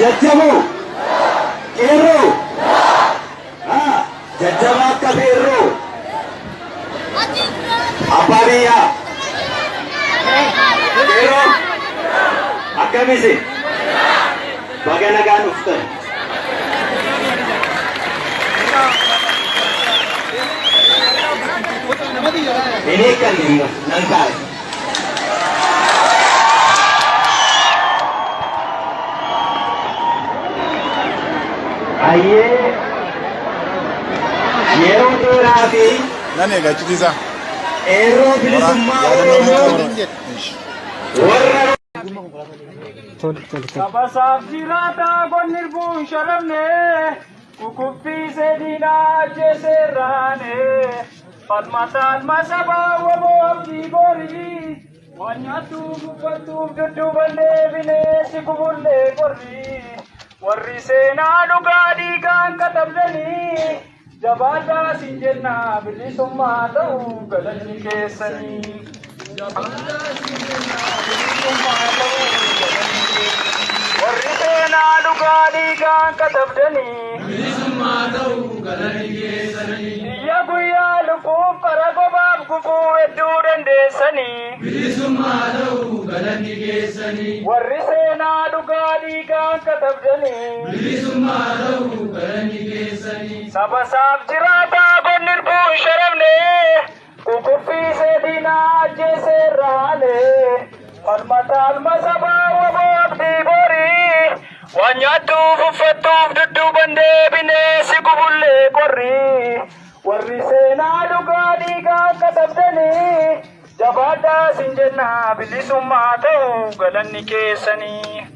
Jajjabu. Qeerroo. Jajjabaa akka qeerroo. Abbaa biyyaa. Qeerroo. Akkamisi. Baga nagaan dhuftan. Ini kan nangkai. Aye, yeroo dheeraati. Nani gachitiisa. Yeroo bilisummaa Oromoo. Warra. Sabasaaf jiraata gonirbuun sharamne kukuffise diinaa jeserraane falmataan masabaa waboo abdii borii waan nyaatuuf uffattuuf dudduuban deebinee si kubullee qorrii warri seenaa dhugaa dhiigaan katabdanii jabaadhaa siin jennaa bilisummaa ta'uu galanni keessanii. Warri seenaa dhugaa dhiigaan katabdanii bilisummaa ta'uu galanni keessanii. Biyya guyyaa lukuuf qara gobaaf gufuu hedduu dandeessanii bilisummaa ta'uu galanni keessanii. Warri seenaa dhugaa dhiigaan katabdanii bilisummaa ta'uu galanni keessanii. Sabasaaf jiraataa gonirbuun sharamne kukuffise diinaa jeserraane falmataan masabaa waboo abdii borii waan nyaatuuf uffattuuf dudduuban deebinee si kubullee qorrii warri seenaa dhugaa dhiigaan katabdanii jabaadhaa siin jennaa bilisummaa ta'uu galanni keessanii.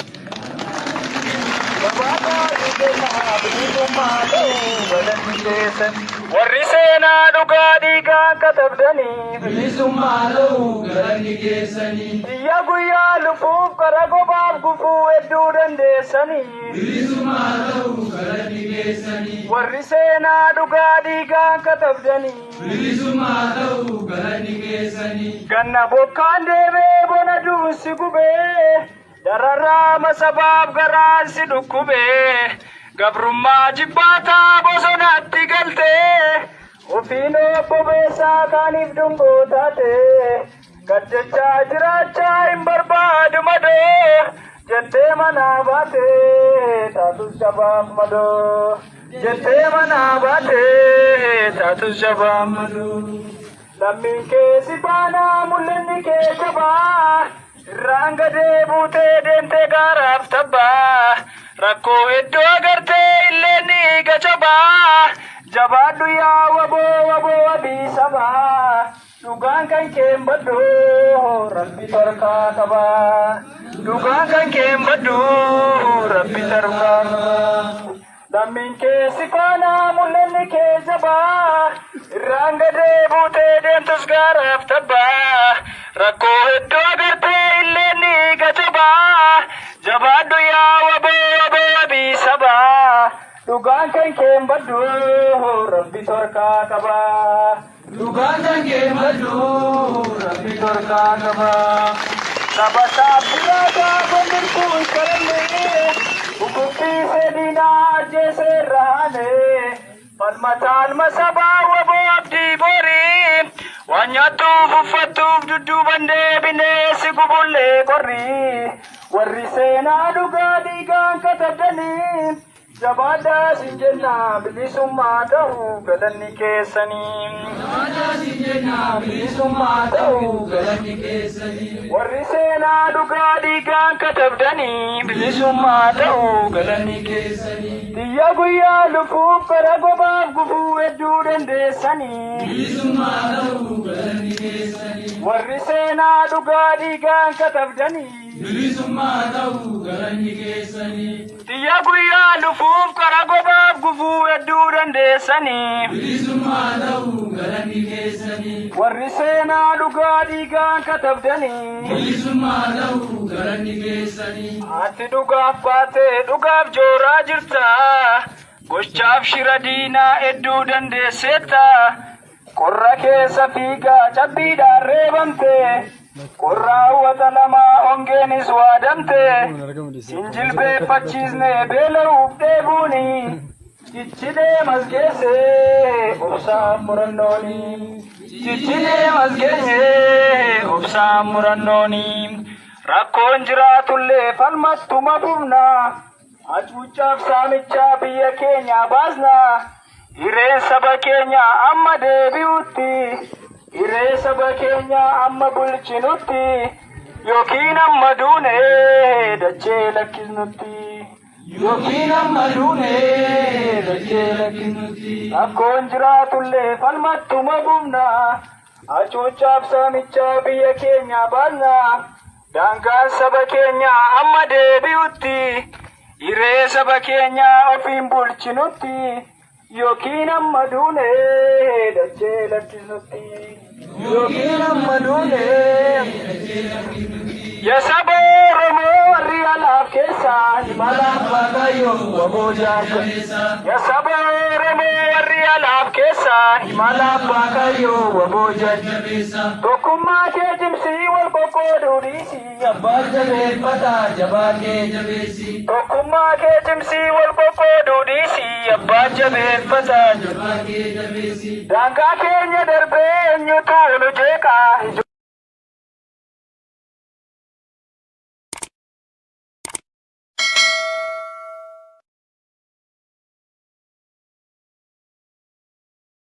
Warri seenaa dhugaa dhiigaan katabdanii bilisummaa ta'uu galanni keessanii. Biyya guyyaa lufuuf qara gobaaf gufuu hedduu dandeessanii bilisummaa ta'uu galanni keessanii. Warri seenaa dhugaa dhiigaan katabdanii bilisummaa ta'uu galanni keessanii. Ganna bokkaan deemee bona duunsi gubee dararraa masabaaf garaan si dhukkubee gabrummaa jibbaataa bosonatti galtee ofiin obbo beessaa kaaniif dungoo taatee gaddachaa jiraachaa hin barbaadu madoo jettee manaa baatee taatus jabaaf madoo jettee manaa baatee taatus jabaaf madoo. Lammiin kee si baanaa mul'inni kee jabaa irraan gadee buutee deemtee gaaraaf tabbaa rakkoo hedduu agartee illee ni gacabaa jabaadhu yaa waboo abii sabaa dhugaan kan keen baddu rabbi tarkaa qabaa dhugaan kan keen baddu rabbi tarkaa qabaa. Lammiin kee si baanaa mul'inni kee jabaa irraan gadee buutee deemtus gaaraaf tabbaa rakkoo hedduu agartee illee ni gacabaa jabaadhu yaa waboo abii sabaa dhugaan kan keen baddu rabbi tarkaa qabaa dhugaan kan keen baddu rabbi tarkaa qabaa. Sabasaaf jiraataa gonirbuun sharamne kukuffise diinaa jeserraane falmataan masabaa waboo abdii borii waan nyaatuuf uffattuuf dudduuban deebinee si kubullee qorrii warri seenaa dhugaa dhiigaan katabdanii jabaadhaa siin jennaa bilisummaa ta'uu galanni keessanii. Jabaadhaa siin jennaa bilisummaa ta'uu galanni keessanii. Warri seenaa dhugaa dhiigaan katabdanii bilisummaa ta'uu galanni keessanii. Biyya guyyaa lufuuf qara gobaaf gufuu hedduu dandeessanii bilisummaa ta'uu galanni keessanii. Warri seenaa dhugaa dhiigaan katabdanii bilisummaa ta'uu galanni keessanii. Biyya guyyaa lufuuf qara gobaaf gufuu hedduu dandeessanii bilisummaa ta'uu galanni keessanii. Warri seenaa dhugaa dhiigaan katabdanii bilisummaa ta'uu galanni keessanii. Ati dhugaaf baatee dhugaaf jooraa jirta gochaaf shira diinaa hedduu dandeessetta qorra keessa fiigaa cabbiidhaan reebamte Qorraawwata lamaa ongeenis waadamte sinjilbeeffachiisne beela'uuf deebuuni cichidee masgeesse obsaan murannooni cichidee masgeenye obsaan murannooni rakkoon jiraatullee falmattuma fufna hacuucaaf saamichaa biyya keenya baasna hireen saba keenya amma deebi'utti hiree saba keenya amma bulchinutti yookiin amma duune dachee lakkisnutti yookiin amma duune dachee lakkisnutti rakkoon jiraatullee falmattuma fufna hacuucaaf saamichaa biyya keenya baasna daangaan saba keenya amma deebi'utti hiree saba keenya ofiin bulchinutti yookiin amma duune dachee lakkisnutti yookiin amma duune yasaba Oromoo warri alaaf keessa himalaaf Waaqayyo waboo jaarsa yasaba Oromoo warri alaaf keessa himalaaf Waaqayyo waboo jaarsa tokkummaa kee cimsii wal qoqqooduu dhiisii abbaa jabeeffata jabaa kee jabeessi tokkummaa kee cimsii wal qoqqooduu dhiisii abbaa jabeeffata jabaa kee jabeessi daangaa keenya darbee eenyutu nu jeeqa